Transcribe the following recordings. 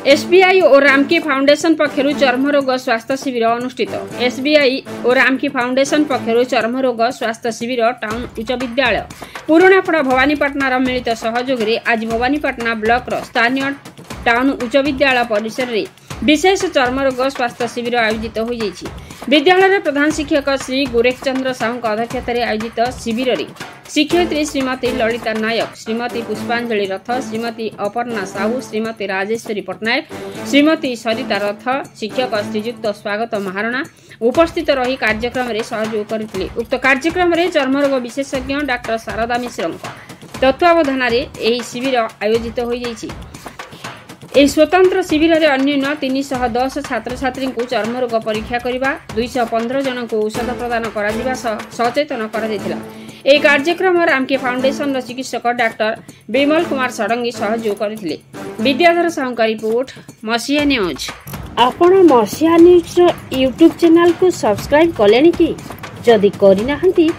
SBI और Ramky foundation पक्षरु चर्मरोग स्वास्थ्य शिविर अनुष्ठित। एसबीआई और रामकी फाउंडेशन पक्षरु चर्मरोग स्वास्थ्य शिविर टाउन उच्च विद्यालय पुराणापड़ा भवानीपाटना मिलित सहयोग आज भवानीपाटना ब्लॉक स्थानीय टाउन उच्च विद्यालय परिसर में विशेष चर्मरोग स्वास्थ्य शिविर आयोजित हो जाइछि। विद्यालय प्रधान शिक्षक श्री गोरेख चंद्र साहू अध्यक्षतार आयोजित शिविर में शिक्षयित्री श्रीमती ललिता नायक, श्रीमती पुष्पांजलि रथ, श्रीमती अपर्णा साहू, श्रीमती राजेश्वरी पट्टनायक, श्रीमती सरिता रथ, शिक्षक श्रीजुक्त स्वागत महारणा उपस्थित रही कार्यक्रम में सहयोग करथिले। उक्त कार्यक्रम में चर्मरोग विशेषज्ञ डॉक्टर शारदा मिश्र तत्वावधान में शिविर आयोजित हो जाइछि। ଏହି स्वतंत्र शिविर में अन्य 310 छात्र छात्री को चर्मरोग परीक्षा करने 215 जन को औषध प्रदान कर सचेतन कर कार्यक्रम रामकी फाउंडेशन चिकित्सक डॉक्टर विमल कुमार षडंगी सहयोग करथिले। विद्याधर साहू का रिपोर्ट, मसीहा न्यूज। आपण मसीहा न्यूज यूट्यूब चैनल को सब्सक्राइब कलेनि कि? जदि करिना हंती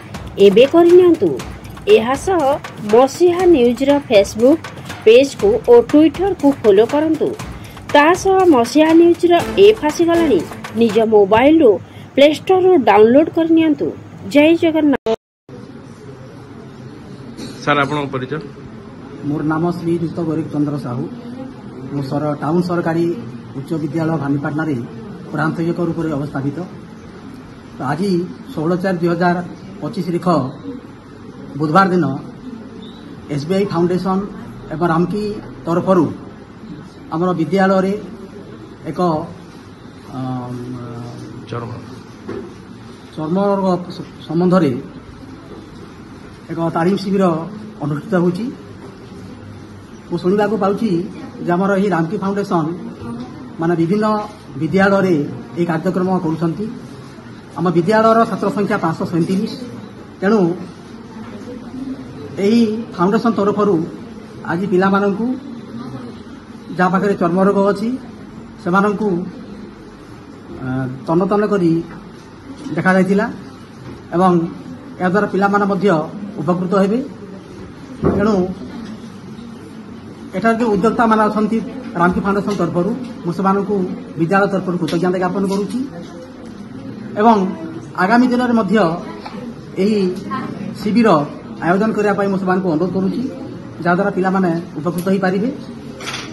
एबे करिनियंतु। एहा सह मसीहा न्यूज रो फेसबुक पेज को और ट्विटर को फॉलो करंतु। ता सह मसीहा न्यूज रो ऐप आसी गलानी। निज मोबाइल रो प्ले स्टोर रो डाउनलोड करनियंतु। जय जगन्नाथ। सर आपन परिचय? मोर नाम श्री जुक्त गोरेख चंद्र साहू। मो टाउन सरकारी उच्च विद्यालय भवानीपाटना रे प्रांतीयक रूप से अवस्थापित। तो आज 16/4/2025 तारीख बुधवार दिन एसबीआई फाउंडेशन एवं रामकी तरफ आम विद्यालय एक चर्म रोग संबंध एक तालीम शिविर अनुष्ठित होची। मु शुणा पाऊँगी आमर यही रामकी फाउंडेशन माने विभिन्न विद्यालय ये कार्यक्रम करुँच। आम विद्यालयर छात्र संख्या 537। तेणु यही फाउंडेशन तरफ आज पिला माननकु जहाँ पाखे चर्मरोग अच्छी से तन्न तन्न करी देखा जाइतिला एवं या द्वारा पिला माने मध्य उपकृत हेबे। तेणु एठार जो उद्योक्ता मान अछंती रामकी फाउंडेशन तरफ मुझे विद्यालय तरफ कृतज्ञता ज्ञापन करुच्ची एवं आगामी दिन में यही शिविर आयोजन करने मुझे अनुरोध करुच्ची जहाद्वारा पिला माने उपकृत हो पारे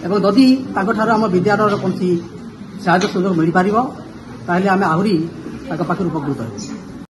एवं जदि आम विद्यालय कौन साहय सुजोग मिल पार ताहले आम आहरी उपकृत हो।